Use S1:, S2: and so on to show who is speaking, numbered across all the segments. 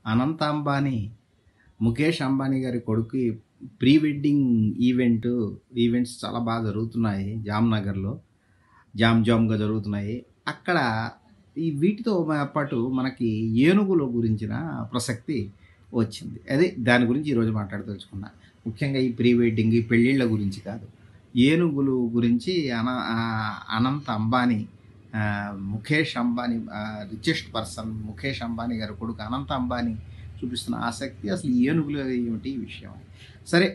S1: అనంత అంబానీ, ముఖేష్ అంబానీ గారి కొడుకు pre wedding events చాలా బాగా జరుగుతున్నాయి జామ్‌నగర్‌లో. జామ్‌గా జరుగుతున్నాయి. అక్కడ వీటితో పాటు మనకి ఏనుగుల గురించిన ప్రసక్తి వచ్చింది. అదే దాని గురించి ఈరోజు మాట్లాడదలుచుకున్నా. ముఖ్యంగా ఈ ప్రీ వెడ్డింగ్, ఈ పెళ్ళిళ్ళ గురించి కాదు. ఏనుగులు గురించి అనంత్ అంబానీ, ముఖేష్ అంబానీ, రిచెస్ట్ పర్సన్ ముఖేష్ అంబానీ గారి కొడుకు అనంత్ అంబానీ చూపిస్తున్న ఆసక్తి, అసలు ఏనుగులు ఏమిటి ఈ విషయం. సరే,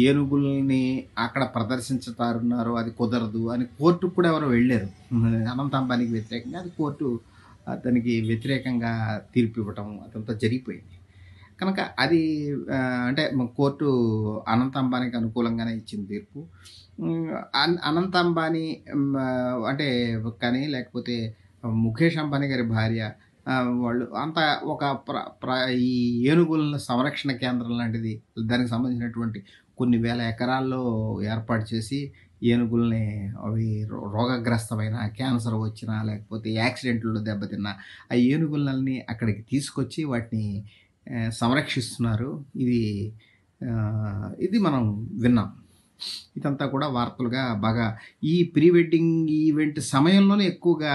S1: ఏనుగుల్ని అక్కడ ప్రదర్శించుతారున్నారు, అది కుదరదు అని కోర్టుకు కూడా ఎవరో వెళ్ళారు అనంత్ అంబానీకి వ్యతిరేకంగా. అది కోర్టు అతనికి వ్యతిరేకంగా తీర్పు ఇవ్వటం అదంతా జరిగిపోయింది. కనుక అది అంటే కోర్టు అనంత్ అంబానీకి అనుకూలంగానే ఇచ్చింది తీర్పు. అనంత్ అంబానీ అంటే కానీ లేకపోతే ముఖేష్ అంబానీ గారి భార్య వాళ్ళు అంతా ఒక ఈ ఏనుగుల సంరక్షణ కేంద్రం లాంటిది, దానికి సంబంధించినటువంటి కొన్ని వేల ఎకరాల్లో ఏర్పాటు చేసి ఏనుగుల్ని అవి రోగగ్రస్తమైన క్యాన్సర్ వచ్చినా లేకపోతే యాక్సిడెంట్లో దెబ్బతిన్నా ఆ ఏనుగులని అక్కడికి తీసుకొచ్చి వాటిని సంరక్షిస్తున్నారు. ఇది మనం విన్నాం. ఇదంతా కూడా వార్తలుగా బాగా ఈ ప్రీ వెడ్డింగ్ ఈవెంట్ సమయంలోనే ఎక్కువగా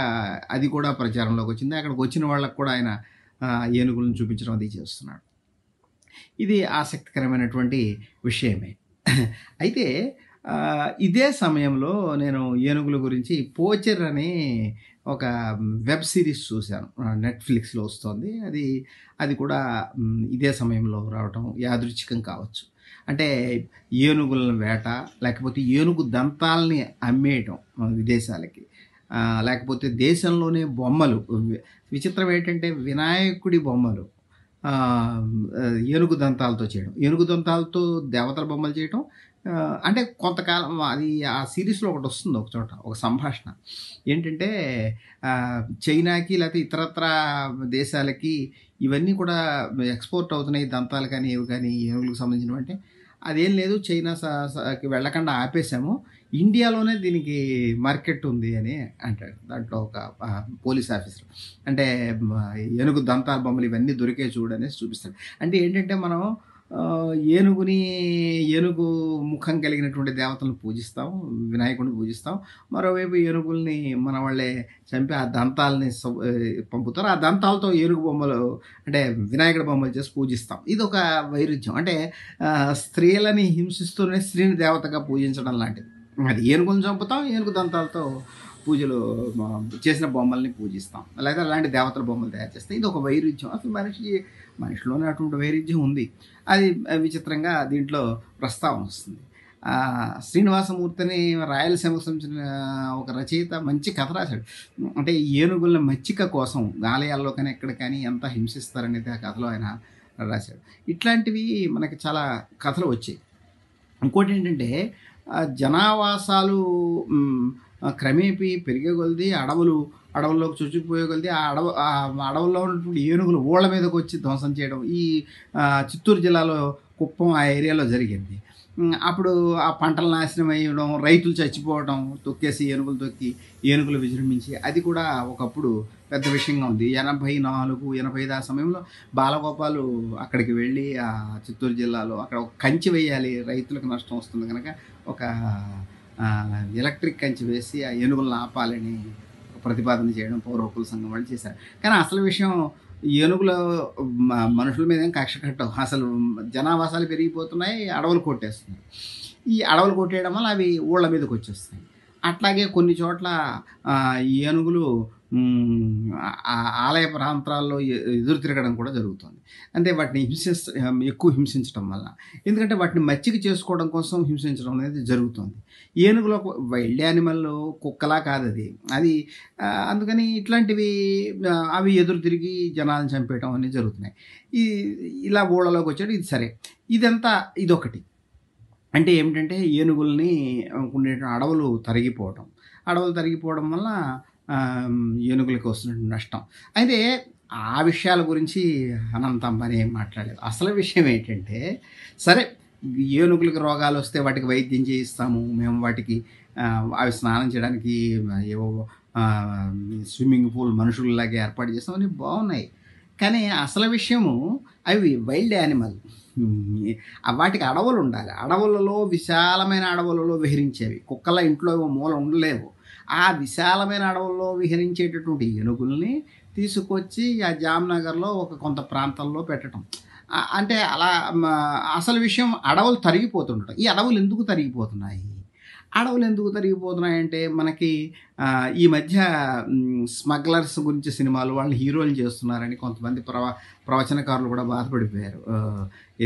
S1: అది కూడా ప్రచారంలోకి వచ్చింది. అక్కడికి వచ్చిన వాళ్ళకు కూడా ఆయన ఏనుగులను చూపించడం అది చేస్తున్నాడు. ఇది ఆసక్తికరమైనటువంటి విషయమే. అయితే ఇదే సమయంలో నేను ఏనుగుల గురించి పోచర్ అని ఒక వెబ్ సిరీస్ చూశాను. నెట్‌ఫ్లిక్స్‌లో వస్తుంది. అది కూడా ఇదే సమయంలో రావటం యాదృచ్ఛికం కావచ్చు. అంటే ఏనుగుల వేట, లేకపోతే ఏనుగు దంతాల్ని అమ్మేయటం విదేశాలకి, లేకపోతే దేశంలోనే బొమ్మలు. విచిత్రం ఏంటంటే వినాయకుడి బొమ్మలు ఏనుగు దంతాలతో చేయడం, ఏనుగు దంతాలతో దేవతల బొమ్మలు చేయటం. అంటే కొంతకాలం అది ఆ సిరీస్‌లో ఒకటి వస్తుంది ఒక చోట, ఒక సంభాషణ ఏంటంటే చైనాకి లేకపోతే ఇతరత్ర దేశాలకి ఇవన్నీ కూడా ఎక్స్‌పోర్ట్ అవుతున్నాయి దంతాలు కానీ ఇవి కానీ ఏనుగులకు సంబంధించినవి. అంటే అదేం లేదు, చైనా కి వెళ్ళకుండా ఆపేసాము, ఇండియాలోనే దీనికి మార్కెట్ ఉంది అని అంటాడు. దాంట్లో ఒక పోలీస్ ఆఫీసర్ అంటే ఏనుగు దంతాల బొమ్మలు ఇవన్నీ దొరికే చూడనేసి చూపిస్తాడు. అంటే ఏంటంటే మనం ఏనుగు ముఖం కలిగినటువంటి దేవతలను పూజిస్తాం, వినాయకుడిని పూజిస్తాం. మరోవైపు ఏనుగుల్ని మన వాళ్ళే చంపి ఆ దంతాలని పంపుతారు. ఆ దంతాలతో ఏనుగు బొమ్మలు అంటే వినాయకుడి బొమ్మలు చేసి పూజిస్తాం. ఇది ఒక వైరుధ్యం. అంటే స్త్రీలని హింసిస్తూనే స్త్రీని దేవతగా పూజించడం లాంటిది. అది ఏనుగులను చంపుతాం, ఏనుగు దంతాలతో పూజలు చేసిన బొమ్మల్ని పూజిస్తాం, లేదా అలాంటి దేవతల బొమ్మలు తయారు చేస్తాం. ఇది ఒక వైరుధ్యం. అసలు మనిషిలోనే అటువంటి వైరుధ్యం ఉంది. అది విచిత్రంగా దీంట్లో ప్రస్తావన వస్తుంది. శ్రీనివాసమూర్తిని రాయలసీమకు సంబంధించిన ఒక రచయిత మంచి కథ రాశాడు. అంటే ఏనుగుల మచ్చిక కోసం ఆలయాల్లో కానీ ఎక్కడ కానీ ఎంత హింసిస్తారనేది ఆ కథలో ఆయన రాశాడు. ఇట్లాంటివి మనకి చాలా కథలు వచ్చాయి. ఇంకోటి ఏంటంటే జనావాసాలు క్రమేపీ పెరిగే కొలది అడవుల్లోకి చొచ్చుకుపోయే కొలది ఆ అడవుల్లో ఉన్నటువంటి ఏనుగులు ఊళ్ళ మీదకి వచ్చి ధ్వంసం చేయడం ఈ చిత్తూరు జిల్లాలో కుప్పం ఆ ఏరియాలో జరిగింది. అప్పుడు ఆ పంటలు నాశనం అయ్యడం, రైతులు చచ్చిపోవడం, తొక్కేసి ఏనుగులు తొక్కి ఏనుగులు విజృంభించి అది కూడా ఒకప్పుడు పెద్ద విషయంగా ఉంది. 84, 85 ఆ సమయంలో బాలగోపాలు అక్కడికి వెళ్ళి ఆ చిత్తూరు జిల్లాలో అక్కడ ఒక కంచి వేయాలి, రైతులకు నష్టం వస్తుంది కనుక ఒక ఎలక్ట్రిక్ కంచి వేసి ఆ ఏనుగులను ఆపాలని ప్రతిపాదన చేయడం పౌర హక్కుల సంఘం వాళ్ళు చేశారు. కానీ అసలు విషయం ఏనుగుల మనుషుల మీద ఏం కక్ష కట్టవు. అసలు జనావాసాలు పెరిగిపోతున్నాయి, అడవులు కొట్టేస్తున్నాయి. ఈ అడవులు కొట్టేయడం వల్ల అవి ఊళ్ళ మీదకి వచ్చేస్తున్నాయి. అట్లాగే కొన్ని చోట్ల ఏనుగులు ఆలయ ప్రాంతాల్లో ఎదురు తిరగడం కూడా జరుగుతుంది. అంటే వాటిని ఎక్కువ హింసించడం వల్ల, ఎందుకంటే వాటిని మచ్చిక చేసుకోవడం కోసం హింసించడం అనేది జరుగుతుంది. ఏనుగులో వైల్డ్ యానిమల్ కుక్కలా కాదు అది అందుకని ఇట్లాంటివి అవి ఎదురు తిరిగి జనాలను చంపేయడం అనేది జరుగుతున్నాయి. ఇలా ఊళ్ళలోకి వచ్చాడు. ఇది సరే, ఇదొకటి. అంటే ఏమిటంటే ఏనుగుల్ని ఉండే అడవులు తరిగిపోవడం వల్ల ఏనుగులకు వస్తున్నటువంటి నష్టం. అయితే ఆ విషయాల గురించి అనంత్ అంబానీ ఏం మాట్లాడలేదు. అసలు విషయం ఏంటంటే, సరే ఏనుగులకు రోగాలు వస్తే వాటికి వైద్యం చేయిస్తాము మేము, వాటికి అవి స్నానం చేయడానికి ఏవో స్విమ్మింగ్ పూల్ మనుషుల్లాగా ఏర్పాటు చేస్తామని బాగున్నాయి. కానీ అసలు విషయము అవి వైల్డ్ యానిమల్. వాటికి అడవులు ఉండాలి. అడవులలో విశాలమైన అడవులలో విహరించేవి. కుక్కల ఇంట్లో ఓ మూల ఉండలేవు. ఆ విశాలమైన అడవుల్లో విహరించేటటువంటి ఏనుగుల్ని తీసుకొచ్చి ఆ జామ్‌నగర్‌లో ఒక కొంత ప్రాంతంలో పెట్టటం. అంటే అలా అసలు విషయం అడవులు తరిగిపోతుండటం. ఈ అడవులు ఎందుకు తరిగిపోతున్నాయి? అడవులు ఎందుకు తరిగిపోతున్నాయంటే మనకి ఈ మధ్య స్మగ్లర్స్ గురించి సినిమాలు వాళ్ళని హీరోలు చేస్తున్నారని కొంతమంది ప్రవచనకారులు కూడా బాధపడిపోయారు.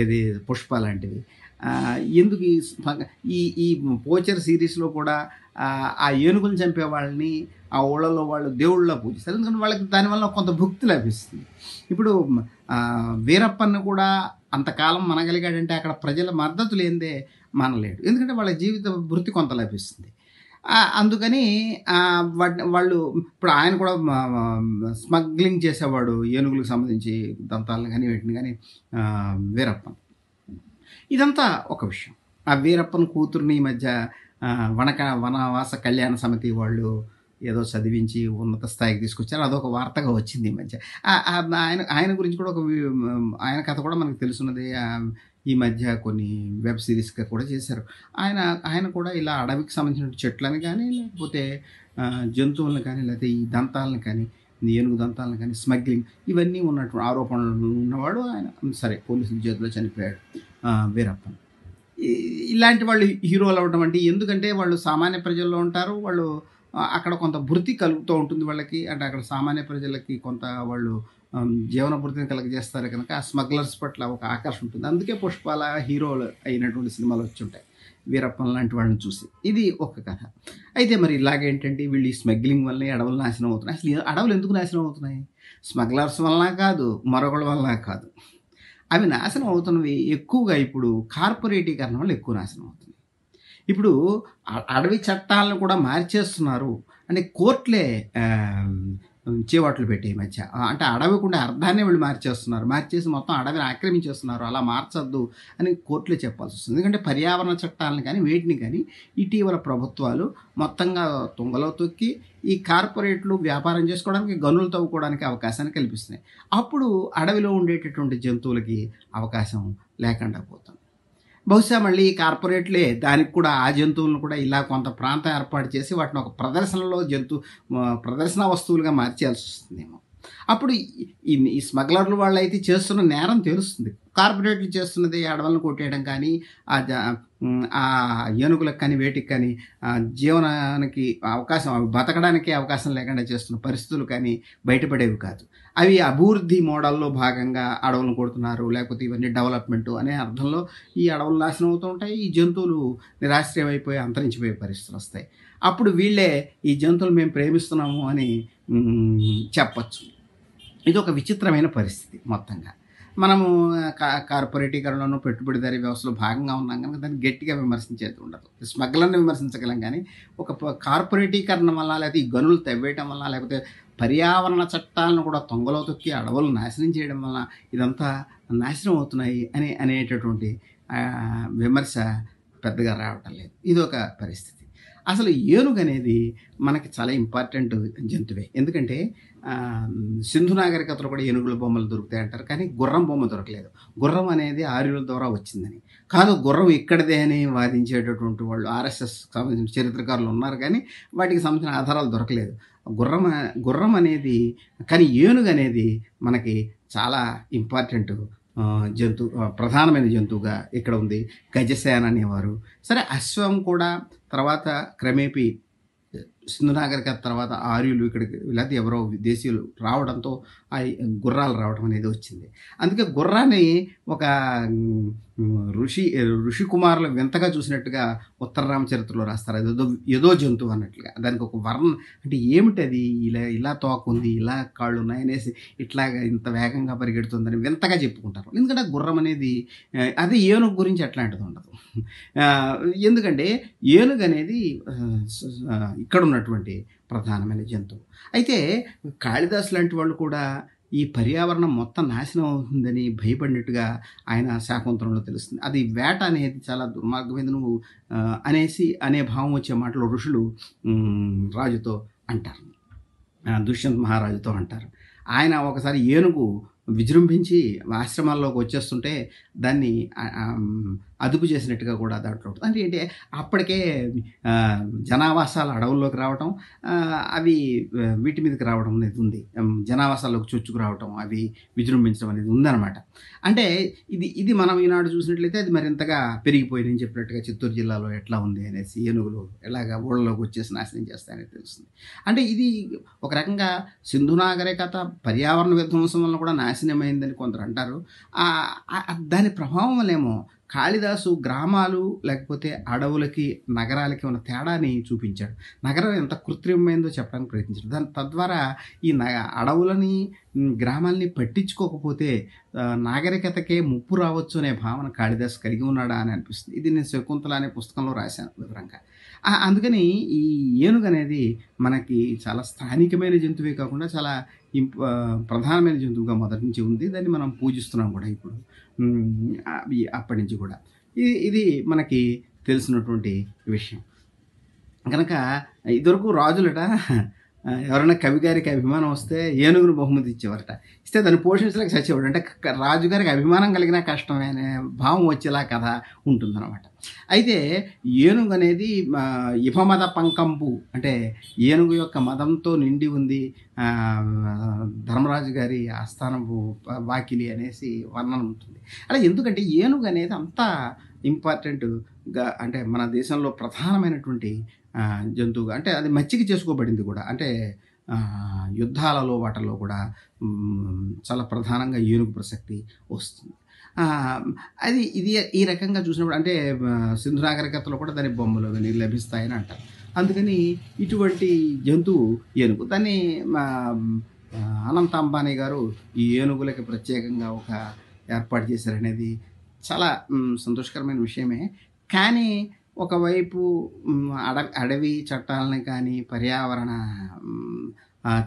S1: ఏది 'పుష్ప' లాంటివి. ఎందుకు ఈ ఈ పోచర్ సిరీస్‌లో కూడా ఆ ఏనుగులను చంపే వాళ్ళని ఆ ఊళ్ళలో వాళ్ళు దేవుళ్ళలా పూజిస్తారు. ఎందుకంటే వాళ్ళకి దానివల్ల కొంత భుక్తి లభిస్తుంది. ఇప్పుడు వీరప్పన్‌ని కూడా అంతకాలం మనగలిగాడంటే అక్కడ ప్రజల మద్దతు లేనిదే మనలేడు. ఎందుకంటే వాళ్ళ జీవిత భృతి కొంత లభిస్తుంది. అందుకని వాళ్ళు ఇప్పుడు ఆయన కూడా స్మగ్లింగ్ చేసేవాడు ఏనుగులకు సంబంధించి దంతాలను కానీ వీటిని కానీ వీరప్పన్. ఇదంతా ఒక విషయం. ఆ వీరప్పన్ కూతుర్ని ఈ మధ్య వనవాస కళ్యాణ సమితి వాళ్ళు ఏదో చదివించి ఉన్నత స్థాయికి తీసుకొచ్చారు. అదొక వార్తగా వచ్చింది ఈ మధ్య. ఆయన గురించి కూడా ఆయన కథ కూడా మనకు తెలుసున్నది. ఈ మధ్య కొన్ని వెబ్ సిరీస్‌గా కూడా చేశారు. ఆయన కూడా ఇలా అడవికి సంబంధించిన చెట్లను కానీ, లేకపోతే జంతువులను కానీ, లేకపోతే ఈ దంతాలను కానీ, ఏనుగు దంతాలను కానీ స్మగ్లింగ్ ఇవన్నీ ఉన్నటువంటి ఆరోపణలు ఉన్నవాడు ఆయన. సరే, పోలీసుల చేతిలో చనిపోయాడు వీరప్పన్. ఇలాంటి వాళ్ళు హీరోలు అవ్వడం అంటే ఎందుకంటే వాళ్ళు సామాన్య ప్రజల్లో ఉంటారు. వాళ్ళు అక్కడ కొంత భృతి కలుగుతూ ఉంటుంది వాళ్ళకి. అంటే అక్కడ సామాన్య ప్రజలకి కొంత వాళ్ళు జీవన భృతిని కలుగజేస్తారు కనుక ఆ స్మగ్లర్స్ పట్ల ఒక ఆకర్షణ ఉంటుంది. అందుకే పుష్పాల హీరోలు అయినటువంటి సినిమాలు వచ్చి ఉంటాయి వీరప్పన్ లాంటి వాళ్ళని చూసి. ఇది ఒక కథ. అయితే మరి ఇలాగేంటంటే వీళ్ళు ఈ స్మగ్లింగ్ వల్లే అడవులు నాశనం అవుతున్నాయి. అసలు అడవులు ఎందుకు నాశనం అవుతున్నాయి? స్మగ్లర్స్ వలన కాదు, మరొకళ్ళ వలన కాదు. అవి నాశనం అవుతున్నవి ఎక్కువగా ఇప్పుడు కార్పొరేటీకరణ వల్ల ఎక్కువ నాశనం అవుతుంది. ఇప్పుడు అడవి చట్టాలను కూడా మార్చేస్తున్నారు. అంటే కోర్టులే చేవాట్లు పెట్టే ఈ మధ్య. అంటే అడవికుండే అర్థాన్ని వీళ్ళు మార్చేస్తున్నారు. మార్చేసి మొత్తం అడవిని ఆక్రమించేస్తున్నారు. అలా మార్చొద్దు అని కోర్టులే చెప్పాల్సి వస్తుంది. ఎందుకంటే పర్యావరణ చట్టాలను కానీ వేటిని కానీ ఇటీవల ప్రభుత్వాలు మొత్తంగా తుంగలో తొక్కి ఈ కార్పొరేట్లు వ్యాపారం చేసుకోవడానికి, గనులు తవ్వుకోవడానికి అవకాశాన్ని కల్పిస్తున్నాయి. అప్పుడు అడవిలో ఉండేటటువంటి జంతువులకి అవకాశం లేకుండా పోతుంది. బహుశా మళ్ళీ ఈ కార్పొరేట్లే దానికి కూడా ఆ జంతువులను కూడా ఇలా కొంత ప్రాంతం ఏర్పాటు చేసి వాటిని ఒక ప్రదర్శనలో ప్రదర్శన వస్తువులుగా మార్చేయాల్సి వస్తుందేమో. అప్పుడు ఈ స్మగ్లర్లు వాళ్ళు అయితే చేస్తున్న నేరం తెలుస్తుంది. కార్పొరేట్లు చేస్తున్నది అడవులను కొట్టేయడం కానీ, ఆ ఏనుగులకు కానీ వేటికి కానీ జీవనానికి అవకాశం, అవి బతకడానికి అవకాశం లేకుండా చేస్తున్న పరిస్థితులు కానీ బయటపడేవి కాదు. అవి అభివృద్ధి మోడల్లో భాగంగా అడవులను కొడుతున్నారు, లేకపోతే ఇవన్నీ డెవలప్మెంట్ అనే అర్థంలో ఈ అడవులు నాశనం అవుతూ ఉంటాయి. ఈ జంతువులు నిరాశ్రయమైపోయి అంతరించిపోయే పరిస్థితులు వస్తాయి. అప్పుడు వీళ్ళే ఈ జంతువులు మేము ప్రేమిస్తున్నాము అని చెప్పచ్చు. ఇది ఒక విచిత్రమైన పరిస్థితి మొత్తంగా. మనము కార్పొరేటీకరణలోనూ పెట్టుబడిదారీ వ్యవస్థలో భాగంగా ఉన్నాం కనుక దాన్ని గట్టిగా విమర్శించేది ఉండదు. స్మగ్లర్ని విమర్శించగలం కానీ ఒక కార్పొరేటీకరణ వల్ల, లేకపోతే ఈ గనులు తవ్వేయటం వల్ల, లేకపోతే పర్యావరణ చట్టాలను కూడా తొంగలో తొక్కి అడవులు నాశనం చేయడం వల్ల ఇదంతా నాశనం అవుతున్నాయి అనేటటువంటి విమర్శ పెద్దగా రావటం లేదు. ఇదొక పరిస్థితి. అసలు ఏనుగు అనేది మనకి చాలా ఇంపార్టెంట్ జంతువే. ఎందుకంటే సింధు నాగరికతలో కూడా ఏనుగుల బొమ్మలు దొరుకుతాయి అంటారు, కానీ గుర్రం బొమ్మ దొరకలేదు. గుర్రం అనేది ఆర్యుల ద్వారా వచ్చిందని కాదు, గుర్రం ఇక్కడిదే అని వాదించేటటువంటి వాళ్ళు ఆర్ఎస్ఎస్ సంబంధించిన చరిత్రకారులు ఉన్నారు, కానీ వాటికి సంబంధించిన ఆధారాలు దొరకలేదు. గుర్రం అనేది, కానీ ఏనుగు అనేది మనకి చాలా ఇంపార్టెంట్ ప్రధానమైన జంతువుగా ఇక్కడ ఉంది. గజసేన అనేవారు. సరే, అశ్వం కూడా తర్వాత క్రమేపీ సింధు నాగరికత తర్వాత ఆర్యులు ఇక్కడికి, లేకపోతే ఎవరో విదేశీయులు రావడంతో ఆ గుర్రాలు రావడం అనేది వచ్చింది. అందుకే గుర్రాన్ని ఒక ఋషి కుమారులు వింతగా చూసినట్టుగా ఉత్తర రామచరిత్రలో రాస్తారు. అది ఏదో జంతువు అన్నట్లుగా. దానికి ఒక వర్ణం అంటే ఏమిటది, ఇలా తోకుంది, ఇలా కాళ్ళు ఉన్నాయనేసి ఇట్లాగా ఇంత వేగంగా పరిగెడుతుందని వింతగా చెప్పుకుంటారు. ఎందుకంటే గుర్రం అనేది, అదే ఏనుగు గురించి అట్లాంటిది ఉండదు. ఎందుకంటే ఏనుగు అనేది ఇక్కడ ఉన్నటువంటి ప్రధానమైన జంతువు. అయితే కాళిదాసు లాంటి వాళ్ళు కూడా ఈ పర్యావరణం మొత్తం నాశనం అవుతుందని భయపడినట్టుగా ఆయన శాకుంతలంలో తెలుస్తుంది. అది వేట అనేది చాలా దుర్మార్గమైనది నువ్వు అనే భావం వచ్చే మాటలు ఋషులు రాజుతో అంటారు, దుష్యంత్ మహారాజుతో అంటారు. ఆయన ఒకసారి ఏనుగు విజృంభించి ఆశ్రమాల్లోకి వచ్చేస్తుంటే దాన్ని అదుపు చేసినట్టుగా కూడా దాంట్లో ఉంటుంది. అంటే అప్పటికే జనావాసాలు అడవుల్లోకి రావటం, అవి వీటి మీదకి రావడం అనేది ఉంది. జనావాసాల్లోకి చొచ్చుకు రావటం, అవి విజృంభించడం అనేది ఉందన్నమాట. అంటే ఇది మనం ఈనాడు చూసినట్లయితే అది మరింతగా పెరిగిపోయి నేను చెప్పినట్టుగా చిత్తూరు జిల్లాలో ఎట్లా ఉంది అనేసి, ఏనుగులు ఎలాగా ఊళ్ళలోకి వచ్చేసి నాశనం చేస్తాయనేది తెలుస్తుంది. అంటే ఇది ఒక రకంగా సింధు నాగరికత పర్యావరణ విధ్వంసం వల్ల కూడా నాశనమైందని కొందరు అంటారు. దాని ప్రభావం వల్లేమో కాళిదాసు గ్రామాలు లేకపోతే అడవులకి నగరాలకి ఉన్న తేడాని చూపించాడు. నగరం ఎంత కృత్రిమమైందో చెప్పడానికి ప్రయత్నించాడు. తద్వారా ఈ అడవులని గ్రామాలని పట్టించుకోకపోతే నాగరికతకే ముప్పు రావచ్చు అనే భావన కాళిదాసు కలిగి ఉన్నాడా అని అనిపిస్తుంది. ఇది నేను శకుంతల అనే పుస్తకంలో రాశాను వివరంగా. అందుకని ఈ ఏనుగు అనేది మనకి చాలా స్థానికమైన జంతువే కాకుండా చాలా ప్రధానమైన జంతువుగా మొదటి నుంచి ఉంది. దాన్ని మనం పూజిస్తున్నాం కూడా ఇప్పుడు, అప్పటి నుంచి కూడా. ఇది మనకి తెలిసినటువంటి విషయం. కనుక ఇదివరకు రాజులట ఎవరైనా కవి గారికి అభిమానం వస్తే ఏనుగును బహుమతి ఇచ్చేవారట. ఇస్తే దాన్ని పోషించలేక చచ్చేవాడు. అంటే రాజుగారికి అభిమానం కలిగిన కష్టమే అనే భావం వచ్చేలా కథ ఉంటుందన్నమాట. అయితే ఏనుగు అనేది ఇపమద పంకంబు, అంటే ఏనుగు యొక్క మదంతో నిండి ఉంది ధర్మరాజు గారి ఆస్థానపు వాకిలి అనేసి వర్ణన ఉంటుంది. అలా ఎందుకంటే ఏనుగు అనేది అంత ఇంపార్టెంట్గా, అంటే మన దేశంలో ప్రధానమైనటువంటి జంతువుగా, అంటే అది మచ్చిక చేసుకోబడింది కూడా. అంటే యుద్ధాలలో వాటిల్లో కూడా చాలా ప్రధానంగా ఏనుగు ప్రసక్తి వస్తుంది. ఇది ఈ రకంగా చూసినప్పుడు అంటే సింధు నాగరికతలో కూడా దాని బొమ్మలు కానీ లభిస్తాయని అంటారు. అందుకని ఇటువంటి జంతువు ఏనుగు. దాన్ని అనంత అంబానీ గారు ఈ ఏనుగులకి ప్రత్యేకంగా ఒక ఏర్పాటు చేశారనేది చాలా సంతోషకరమైన విషయమే. కానీ ఒకవైపు అడవి చట్టాలని కానీ పర్యావరణ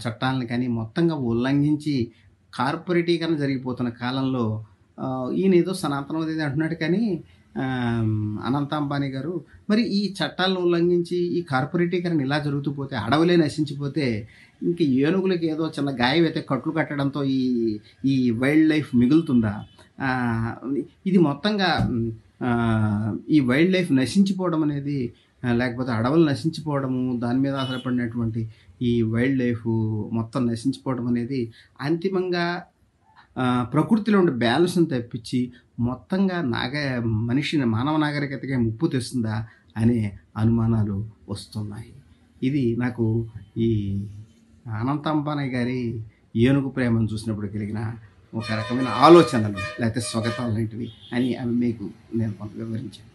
S1: చట్టాలని కానీ మొత్తంగా ఉల్లంఘించి కార్పొరేటీకరణ జరిగిపోతున్న కాలంలో ఈయన ఏదో సనాతనవాది అంటున్నాడు. కానీ అనంత అంబానీ గారు మరి ఈ చట్టాలను ఉల్లంఘించి ఈ కార్పొరేటీకరణ ఇలా జరుగుతూ పోతే, అడవులే నశించిపోతే ఇంక ఏనుగులకి ఏదో చిన్న గాయం అయితే కట్లు కట్టడంతో ఈ వైల్డ్ లైఫ్ మిగులుతుందా? ఇది మొత్తంగా ఈ వైల్డ్ లైఫ్ నశించిపోవడం అనేది, లేకపోతే అడవులు నశించిపోవడము, దాని మీద ఆధారపడినటువంటి ఈ వైల్డ్ లైఫ్ మొత్తం నశించిపోవడం అనేది అంతిమంగా ప్రకృతిలో ఉండే బ్యాలెన్స్ని తప్పించి మొత్తంగా మానవ నాగరికతగా ముప్పు తెస్తుందా అనే అనుమానాలు వస్తున్నాయి. ఇది నాకు ఈ అనంత అంబానీ గారి ఏనుగు ప్రేమను చూసినప్పుడు కలిగిన ఒక రకమైన ఆలోచనలు లేకపోతే స్వాగతాలు లాంటివి అని అవి మీకు నేను కొంత వివరించాను.